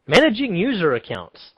Managing user accounts.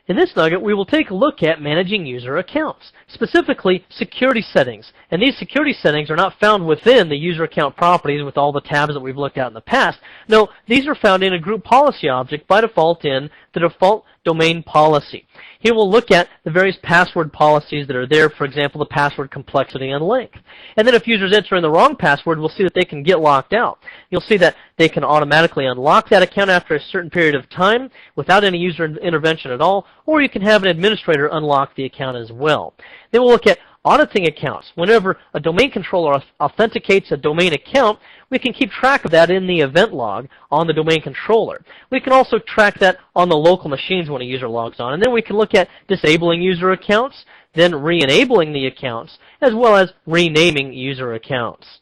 In this nugget, we will take a look at managing user accounts, specifically security settings. And these security settings are not found within the user account properties with all the tabs that we've looked at in the past. No, these are found in a group policy object by default in the default domain policy. Here we'll look at the various password policies that are there, for example, the password complexity and length. And then if users enter in the wrong password, we'll see that they can get locked out. You'll see that they can automatically unlock that account after a certain period of time without any user intervention at all, or you can have an administrator unlock the account as well. Then we'll look at auditing accounts. Whenever a domain controller authenticates a domain account, we can keep track of that in the event log on the domain controller. We can also track that on the local machines when a user logs on. And then we can look at disabling user accounts, then re-enabling the accounts, as well as renaming user accounts.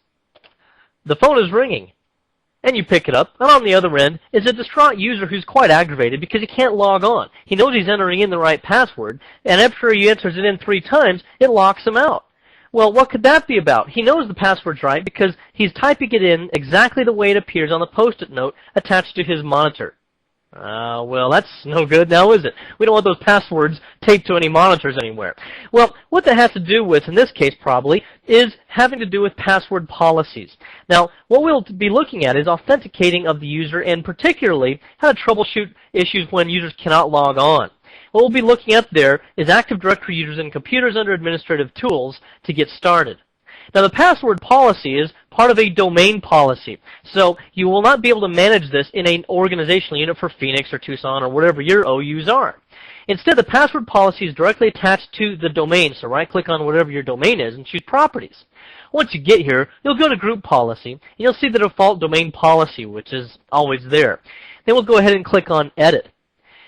The phone is ringing, and you pick it up, and on the other end is a distraught user who's quite aggravated because he can't log on. He knows he's entering in the right password, and after he enters it in 3 times, it locks him out. Well, what could that be about? He knows the password's right because he's typing it in exactly the way it appears on the Post-it note attached to his monitor. Well, that's no good now, is it? We don't want those passwords taped to any monitors anywhere. Well, what that has to do with, in this case probably, is having to do with password policies. Now, what we'll be looking at is authenticating of the user and particularly how to troubleshoot issues when users cannot log on. What we'll be looking at there is Active Directory users and computers under administrative tools to get started. Now, the password policy is part of a domain policy, so you will not be able to manage this in an organizational unit for Phoenix or Tucson or whatever your OUs are. Instead, the password policy is directly attached to the domain, so right-click on whatever your domain is and choose Properties. Once you get here, you'll go to Group Policy, and you'll see the default domain policy, which is always there. Then we'll go ahead and click on Edit.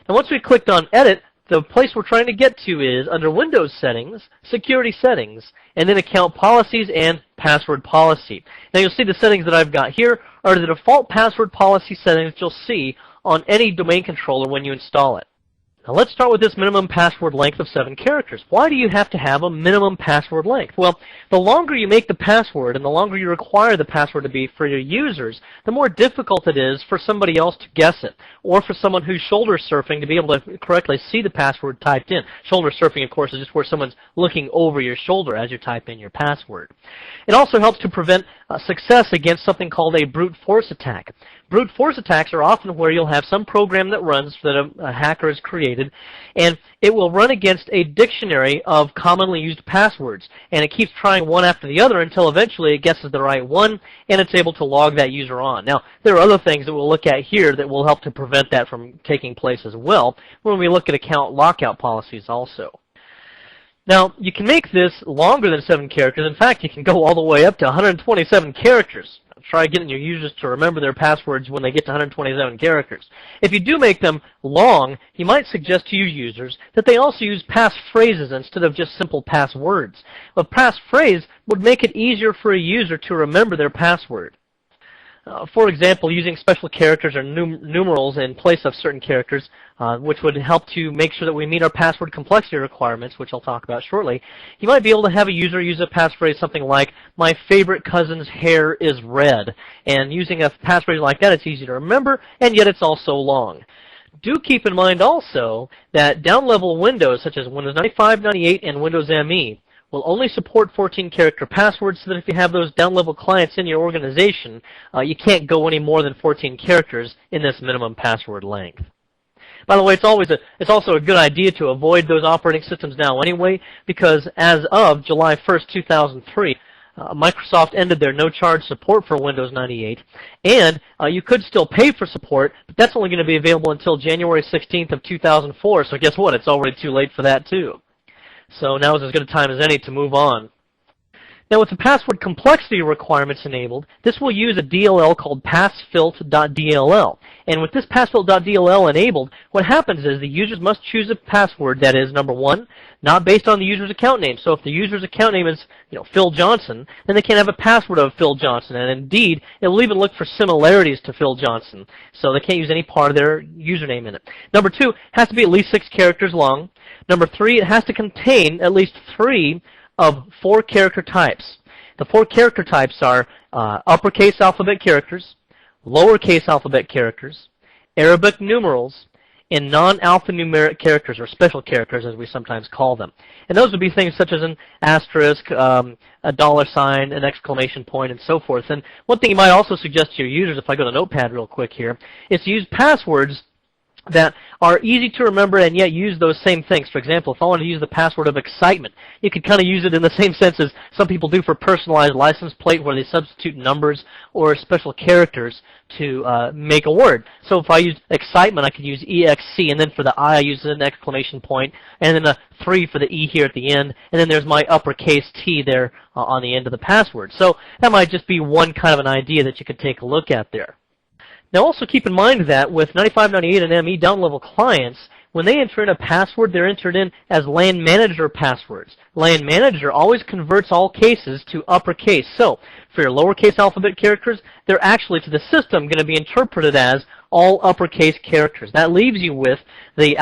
Now, once we clicked on Edit, the place we're trying to get to is under Windows Settings, Security Settings, and then Account Policies and Password Policy. Now you'll see the settings that I've got here are the default password policy settings that you'll see on any domain controller when you install it. Now let's start with this minimum password length of 7 characters. Why do you have to have a minimum password length? Well, the longer you make the password and the longer you require the password to be for your users, the more difficult it is for somebody else to guess it, or for someone who's shoulder surfing to be able to correctly see the password typed in. Shoulder surfing, of course, is just where someone's looking over your shoulder as you type in your password. It also helps to prevent success against something called a brute force attack. Brute force attacks are often where you'll have some program that runs that a hacker has created, and it will run against a dictionary of commonly used passwords, and it keeps trying one after the other until eventually it guesses the right one, and it's able to log that user on. Now, there are other things that we'll look at here that will help to prevent that from taking place as well when we look at account lockout policies also. Now, you can make this longer than 7 characters. In fact, you can go all the way up to 127 characters. Try getting your users to remember their passwords when they get to 127 characters. If you do make them long, you might suggest to your users that they also use passphrases instead of just simple passwords. A passphrase would make it easier for a user to remember their password. For example, using special characters or numerals in place of certain characters, which would help to make sure that we meet our password complexity requirements, which I'll talk about shortly. You might be able to have a user use a passphrase something like, "My favorite cousin's hair is red." And using a passphrase like that, it's easy to remember, and yet it's also long. Do keep in mind also that down-level Windows, such as Windows 95, 98, and Windows ME, will only support 14-character passwords, so that if you have those down-level clients in your organization, you can't go any more than 14 characters in this minimum password length. By the way, it's also a good idea to avoid those operating systems now anyway, because as of July 1st, 2003, Microsoft ended their no-charge support for Windows 98, and you could still pay for support, but that's only going to be available until January 16th of 2004, so guess what? It's already too late for that too. So now is as good a time as any to move on. Now, with the password complexity requirements enabled, this will use a DLL called passfilter.dll. And with this passfilter.dll enabled, what happens is the users must choose a password that is, number one, not based on the user's account name. So if the user's account name is, Phil Johnson, then they can't have a password of Phil Johnson. And indeed, it will even look for similarities to Phil Johnson. So they can't use any part of their username in it. Number two, it has to be at least 6 characters long. Number three, it has to contain at least 3 of 4 character types. The 4 character types are uppercase alphabet characters, lowercase alphabet characters, Arabic numerals, in non-alphanumeric characters, or special characters as we sometimes call them. And those would be things such as an asterisk, a dollar sign, an exclamation point, and so forth. And one thing you might also suggest to your users, if I go to Notepad real quick here, is to use passwords that are easy to remember and yet use those same things. For example, if I want to use the password of excitement, you could kind of use it in the same sense as some people do for personalized license plate, where they substitute numbers or special characters to make a word. So if I use excitement, I could use EXC, and then for the I use an exclamation point, and then a 3 for the E here at the end, and then there's my uppercase T there on the end of the password. So that might just be one kind of an idea that you could take a look at there. Now also keep in mind that with 95, 98, and ME down-level clients, when they enter in a password, they're entered in as LAN manager passwords. LAN manager always converts all cases to uppercase. So for your lowercase alphabet characters, they're actually to the system going to be interpreted as all uppercase characters. That leaves you with the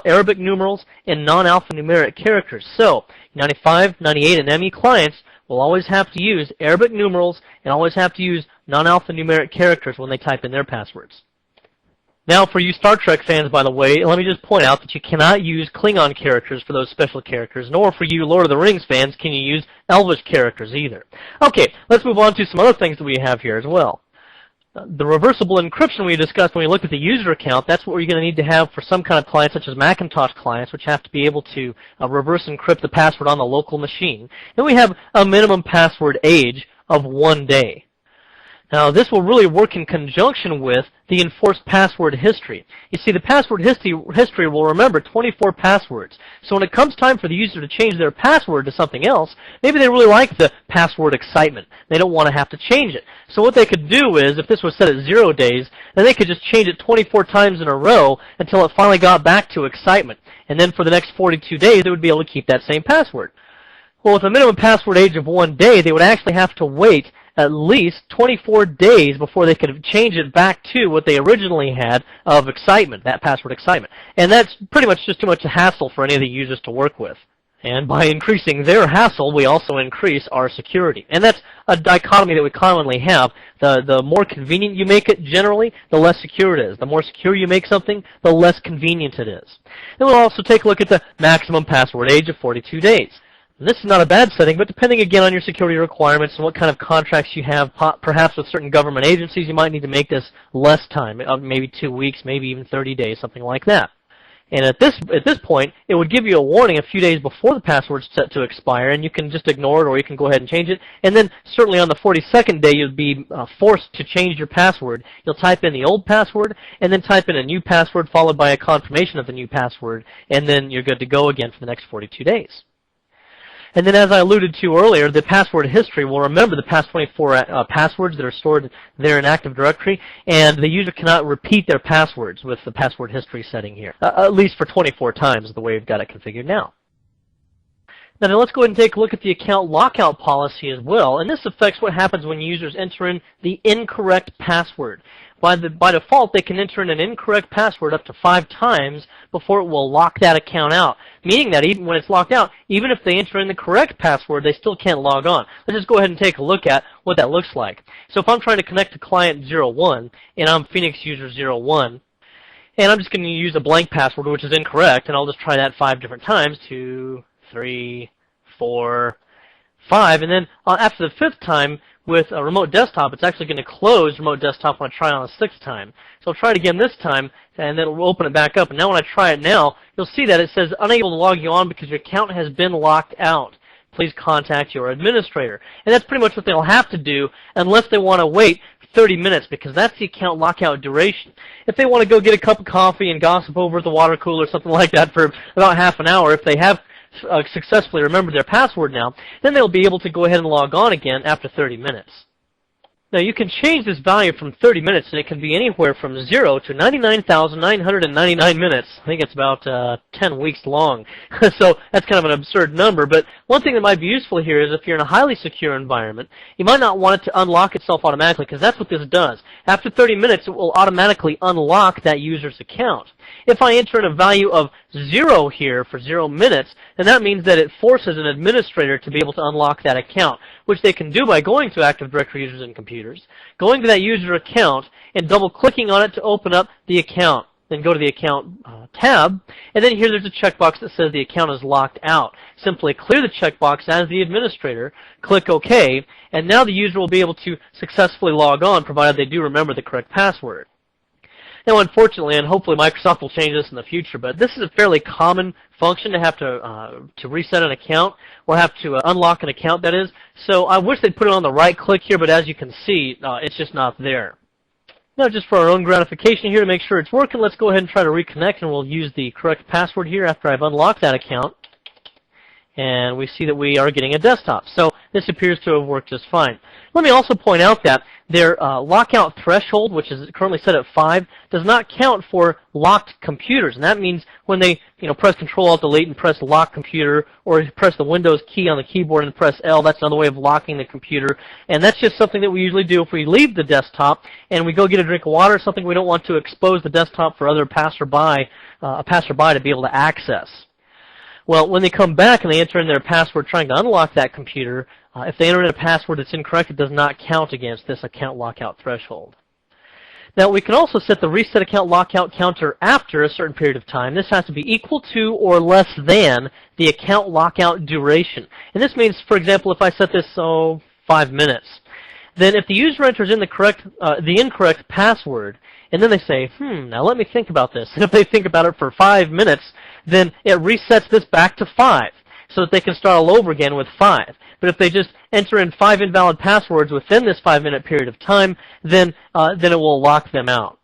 Arabic numerals and non-alphanumeric characters. So 95, 98, and ME clients will always have to use Arabic numerals and always have to use non-alphanumeric characters when they type in their passwords. Now, for you Star Trek fans, by the way, let me just point out that you cannot use Klingon characters for those special characters, nor for you Lord of the Rings fans can you use Elvish characters either. Okay, let's move on to some other things that we have here as well. The reversible encryption we discussed when we looked at the user account, that's what you're going to need to have for some kind of clients, such as Macintosh clients, which have to be able to reverse encrypt the password on the local machine. And we have a minimum password age of 1 day. Now, this will really work in conjunction with the enforced password history. You see, the password history will remember 24 passwords. So when it comes time for the user to change their password to something else, maybe they really like the password excitement. They don't want to have to change it. So what they could do is, if this was set at 0 days, then they could just change it 24 times in a row until it finally got back to excitement. And then for the next 42 days, they would be able to keep that same password. Well, with a minimum password age of 1 day, they would actually have to wait at least 24 days before they could change it back to what they originally had of excitement, that password excitement. And that's pretty much just too much a hassle for any of the users to work with. And by increasing their hassle, we also increase our security. And that's a dichotomy that we commonly have. The more convenient you make it, generally, the less secure it is. The more secure you make something, the less convenient it is. Then we'll also take a look at the maximum password age of 42 days. This is not a bad setting, but depending again on your security requirements and what kind of contracts you have, perhaps with certain government agencies, you might need to make this less time, maybe 2 weeks, maybe even 30 days, something like that. And at this point, it would give you a warning a few days before the password's set to expire, and you can just ignore it or you can go ahead and change it. And then certainly on the 42nd day, you'll be forced to change your password. You'll type in the old password and then type in a new password followed by a confirmation of the new password, and then you're good to go again for the next 42 days. And then, as I alluded to earlier, the password history will remember the past 24 passwords that are stored there in Active Directory, and the user cannot repeat their passwords with the password history setting here, at least for 24 times the way we've got it configured now. Now let's go ahead and take a look at the account lockout policy as well, and this affects what happens when users enter in the incorrect password. By default, they can enter in an incorrect password up to 5 times before it will lock that account out, meaning that even when it's locked out, even if they enter in the correct password, they still can't log on. Let's just go ahead and take a look at what that looks like. So if I'm trying to connect to client 01, and I'm Phoenix user 01, and I'm just going to use a blank password, which is incorrect, and I'll just try that 5 different times, 2, 3, 4, 5, and then after the 5th time, with a remote desktop, it's actually going to close remote desktop when I try on the 6th time. So I'll try it again this time, and then it'll open it back up. And now when I try it now, you'll see that it says unable to log you on because your account has been locked out. Please contact your administrator. And that's pretty much what they'll have to do unless they want to wait 30 minutes, because that's the account lockout duration. If they want to go get a cup of coffee and gossip over at the water cooler or something like that for about half an hour, if they have successfully remembered their password now, then they'll be able to go ahead and log on again after 30 minutes. Now you can change this value from 30 minutes, and it can be anywhere from 0 to 99,999 minutes. I think it's about 10 weeks long. So that's kind of an absurd number, but one thing that might be useful here is if you're in a highly secure environment, you might not want it to unlock itself automatically, because that's what this does. After 30 minutes, it will automatically unlock that user's account. If I enter in a value of 0 here for 0 minutes, then that means that it forces an administrator to be able to unlock that account, which they can do by going to Active Directory users and computers, going to that user account, and double-clicking on it to open up the account. then go to the Account tab, and then here there's a checkbox that says the account is locked out. Simply clear the checkbox as the administrator, click OK, and now the user will be able to successfully log on, provided they do remember the correct password. Now, unfortunately, and hopefully Microsoft will change this in the future, but this is a fairly common function to have to reset an account, or have to unlock an account, that is. So I wish they'd put it on the right click here, but as you can see, it's just not there. Now, just for our own gratification here to make sure it's working, let's go ahead and try to reconnect, and we'll use the correct password here after I've unlocked that account. And we see that we are getting a desktop. So this appears to have worked just fine. Let me also point out that their lockout threshold, which is currently set at 5, does not count for locked computers. And that means when they press Control-Alt-Delete and press lock computer, or press the Windows key on the keyboard and press L, that's another way of locking the computer. And that's just something that we usually do if we leave the desktop and we go get a drink of water, something we don't want to expose the desktop for other passerby to be able to access. Well, when they come back and they enter in their password trying to unlock that computer, if they enter in a password that's incorrect, it does not count against this account lockout threshold. Now, we can also set the reset account lockout counter after a certain period of time. This has to be equal to or less than the account lockout duration. And this means, for example, if I set this, 5 minutes, then if the user enters in the incorrect password, and then they say, now let me think about this. And if they think about it for 5 minutes, then it resets this back to 5, so that they can start all over again with 5. But if they just enter in 5 invalid passwords within this 5-minute period of time, then it will lock them out.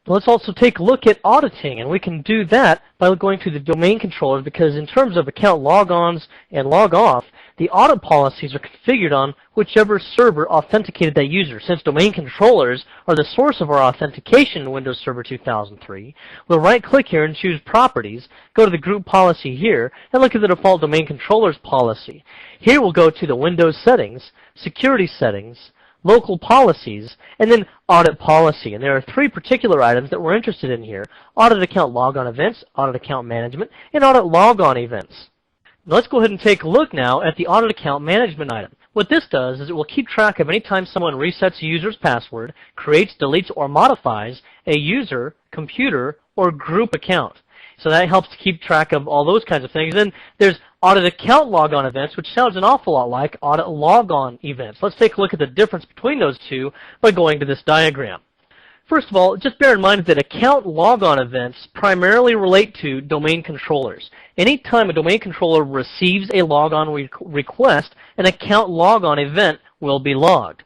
Let's also take a look at auditing, and we can do that by going to the domain controllers, because in terms of account logons and log-off, the audit policies are configured on whichever server authenticated that user. Since domain controllers are the source of our authentication in Windows Server 2003, we'll right-click here and choose Properties, go to the group policy here, and look at the default domain controllers policy. Here we'll go to the Windows Settings, Security Settings, Local Policies, and then Audit Policy. And there are 3 particular items that we're interested in here: Audit Account Logon Events, Audit Account Management, and Audit Logon Events. Now let's go ahead and take a look now at the Audit Account Management item. What this does is it will keep track of any time someone resets a user's password, creates, deletes, or modifies a user, computer, or group account. So that helps to keep track of all those kinds of things. Then there's Audit Account Logon Events, which sounds an awful lot like Audit Logon Events. Let's take a look at the difference between those two by going to this diagram. First of all, just bear in mind that account logon events primarily relate to domain controllers. Anytime a domain controller receives a logon request, an account logon event will be logged.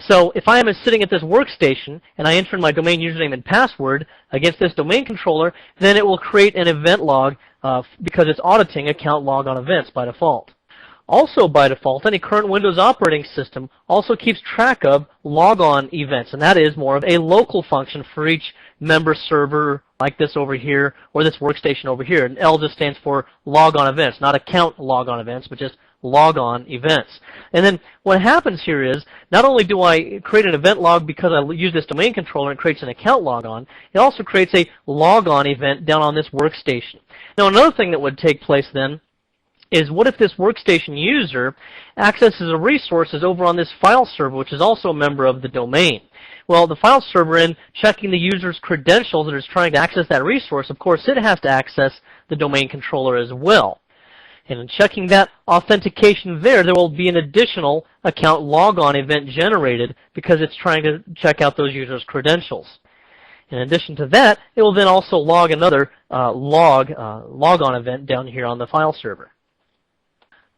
So if I am sitting at this workstation and I enter in my domain username and password against this domain controller, then it will create an event log because it's auditing account logon events by default. Also by default, any current Windows operating system also keeps track of logon events, and that is more of a local function for each member server like this over here or this workstation over here. And L just stands for logon events, not account logon events, but just logon events. And then what happens here is, not only do I create an event log because I use this domain controller and it creates an account logon, it also creates a logon event down on this workstation. Now another thing that would take place then is, what if this workstation user accesses a resources over on this file server, which is also a member of the domain? Well, the file server, in checking the user's credentials that is trying to access that resource, of course it has to access the domain controller as well. And in checking that authentication there will be an additional account logon event generated because it's trying to check out those users' credentials. In addition to that, it will then also log another logon event down here on the file server.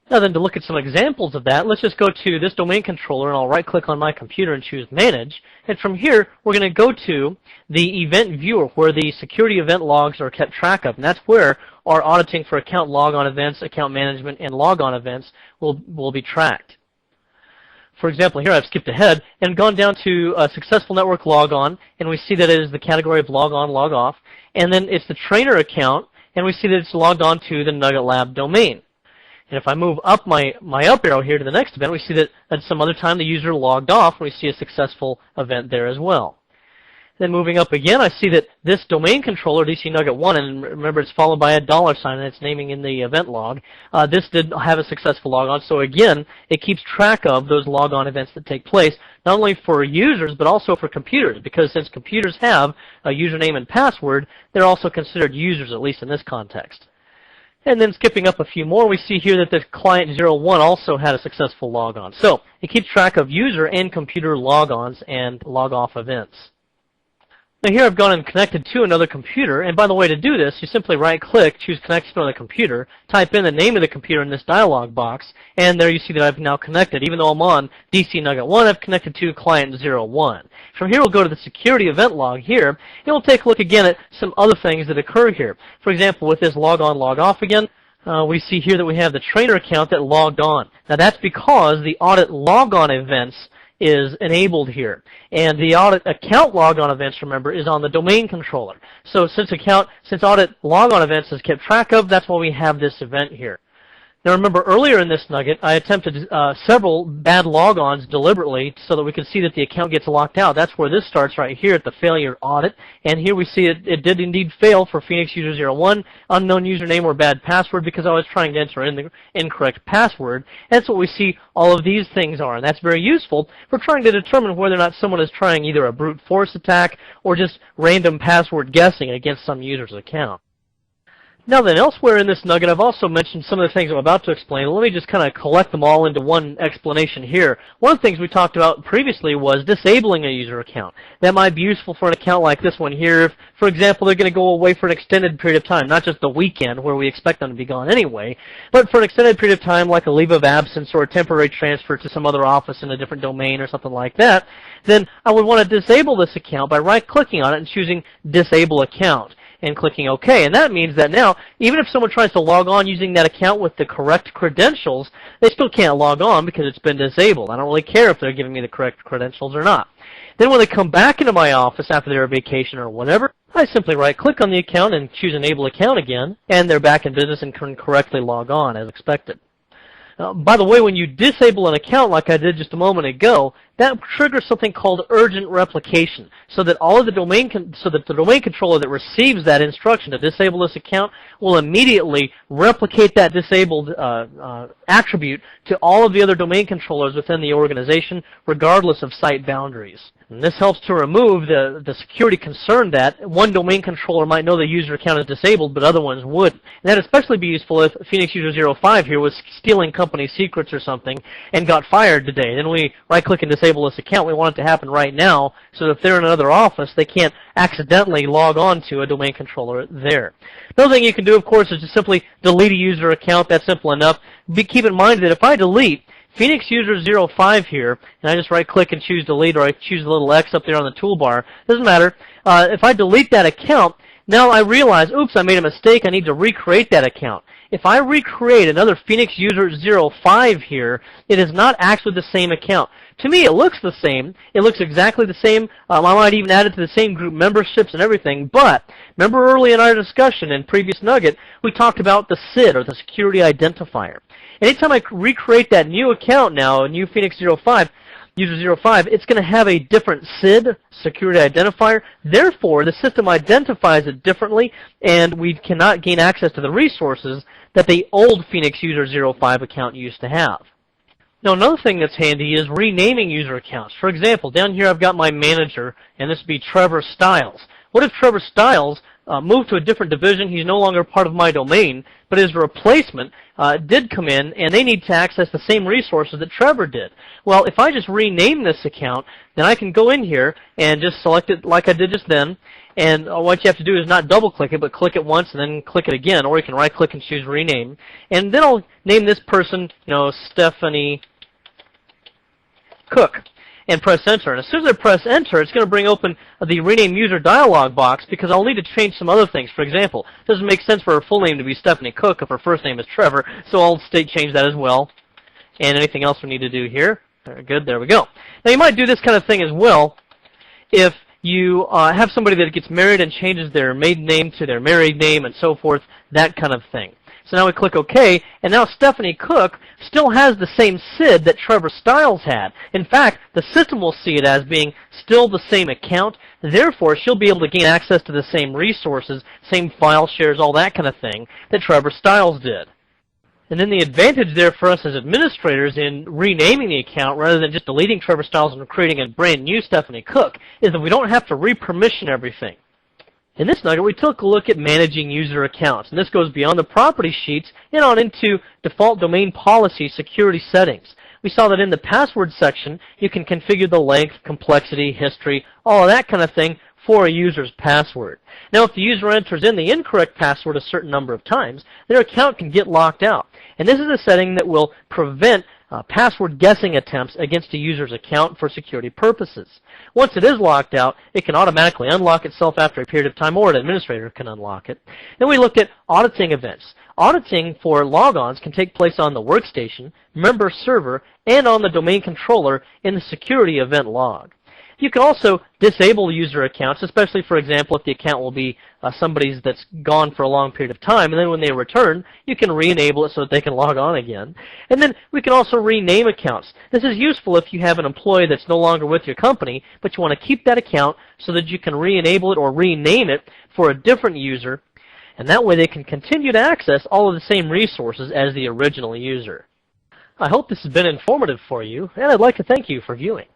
Now then, to look at some examples of that, let's just go to this domain controller, and I'll right-click on my computer and choose Manage. And from here, we're going to go to the Event Viewer, where the security event logs are kept track of. And that's where our auditing for account logon events, account management, and logon events will be tracked. For example, here I've skipped ahead and gone down to a successful network logon, and we see that it is the category of log on, log off. And then it's the trainer account, and we see that it's logged on to the Nugget Lab domain. And if I move up my up arrow here to the next event, we see that at some other time the user logged off, and we see a successful event there as well. Then moving up again, I see that this domain controller, DC Nugget 1, and remember it's followed by a $sign and it's naming in the event log, this did have a successful logon. So again, it keeps track of those logon events that take place, not only for users, but also for computers, because since computers have a username and password, they're also considered users, at least in this context. And then skipping up a few more, we see here that the client 01 also had a successful logon. So it keeps track of user and computer logons and log-off events. Now here I've gone and connected to another computer, and by the way, to do this, you simply right-click, choose Connect to another computer, type in the name of the computer in this dialog box, and there you see that I've now connected. Even though I'm on DC Nugget 1, I've connected to client 01. From here, we'll go to the security event log here, and we'll take a look again at some other things that occur here. For example, with this log on, log off again, we see here that we have the trainer account that logged on. Now that's because the audit logon events is enabled here. And the audit account logon events, remember, is on the domain controller. So since audit logon events is kept track of, that's why we have this event here. Now remember, earlier in this nugget, I attempted several bad logons deliberately so that we could see that the account gets locked out. That's where this starts right here at the failure audit. And here we see it did indeed fail for Phoenix User 01, unknown username or bad password, because I was trying to enter in the incorrect password. That's what we see all of these things are. And that's very useful for trying to determine whether or not someone is trying either a brute force attack or just random password guessing against some user's account. Now then, elsewhere in this nugget, I've also mentioned some of the things I'm about to explain. Let me just kind of collect them all into one explanation here. One of the things we talked about previously was disabling a user account. That might be useful for an account like this one here if, for example, they're going to go away for an extended period of time, not just the weekend where we expect them to be gone anyway, but for an extended period of time like a leave of absence or a temporary transfer to some other office in a different domain or something like that. Then I would want to disable this account by right-clicking on it and choosing Disable Account and clicking OK. And that means that now, even if someone tries to log on using that account with the correct credentials, they still can't log on because it's been disabled. I don't really care if they're giving me the correct credentials or not. Then when they come back into my office after their vacation or whatever, I simply right-click on the account and choose Enable Account again, and they're back in business and can correctly log on as expected. By the way, when you disable an account like I did just a moment ago, that triggers something called urgent replication, so that the domain controller that receives that instruction to disable this account will immediately replicate that disabled attribute to all of the other domain controllers within the organization, regardless of site boundaries. And this helps to remove the security concern that one domain controller might know the user account is disabled, but other ones wouldn't. And that'd especially be useful if Phoenix User 05 here was stealing company secrets or something and got fired today. Then we right-click and disable this account. We want it to happen right now, so that if they're in another office, they can't accidentally log on to a domain controller there. Another thing you can do, of course, is just simply delete a user account. That's simple enough. Keep in mind that if I delete Phoenix User 05 here, and I just right-click and choose Delete, or I choose the little X up there on the toolbar, doesn't matter. If I delete that account, now I realize, oops, I made a mistake. I need to recreate that account. If I recreate another Phoenix User 05 here, it is not actually the same account. To me, it looks the same. It looks exactly the same. I might even add it to the same group memberships and everything. But remember early in our discussion in previous nugget, we talked about the SID, or the Security Identifier. Anytime I recreate that new account now, a new Phoenix 05, User 05, it's going to have a different SID, Security Identifier. Therefore, the system identifies it differently, and we cannot gain access to the resources that the old Phoenix User 05 account used to have. Now, another thing that's handy is renaming user accounts. For example, down here I've got my manager, and this would be Trevor Stiles. What if Trevor Stiles moved to a different division? He's no longer part of my domain, but his replacement did come in, and they need to access the same resources that Trevor did. Well, if I just rename this account, then I can go in here and just select it like I did just then, and what you have to do is not double-click it, but click it once and then click it again, or you can right-click and choose Rename. And then I'll name this person, Stephanie Cook, and press Enter. And as soon as I press Enter, it's going to bring open the Rename User dialog box, because I'll need to change some other things. For example, it doesn't make sense for her full name to be Stephanie Cook if her first name is Trevor, so I'll change that as well. And anything else we need to do here? Very good, there we go. Now you might do this kind of thing as well if you have somebody that gets married and changes their maiden name to their married name and so forth, that kind of thing. So now we click OK, and now Stephanie Cook still has the same SID that Trevor Stiles had. In fact, the system will see it as being still the same account. Therefore, she'll be able to gain access to the same resources, same file shares, all that kind of thing that Trevor Stiles did. And then the advantage there for us as administrators in renaming the account rather than just deleting Trevor Stiles and creating a brand new Stephanie Cook is that we don't have to re-permission everything. In this nugget, we took a look at managing user accounts, and this goes beyond the property sheets and on into default domain policy security settings. We saw that in the password section, you can configure the length, complexity, history, all of that kind of thing for a user's password. Now, if the user enters in the incorrect password a certain number of times, their account can get locked out. And this is a setting that will prevent password guessing attempts against a user's account for security purposes. Once it is locked out, it can automatically unlock itself after a period of time, or an administrator can unlock it. Then we looked at auditing events. Auditing for logons can take place on the workstation, member server, and on the domain controller in the security event log. You can also disable user accounts, especially, for example, if the account will be somebody's that's gone for a long period of time, and then when they return, you can re-enable it so that they can log on again. And then we can also rename accounts. This is useful if you have an employee that's no longer with your company, but you want to keep that account so that you can re-enable it or rename it for a different user, and that way they can continue to access all of the same resources as the original user. I hope this has been informative for you, and I'd like to thank you for viewing.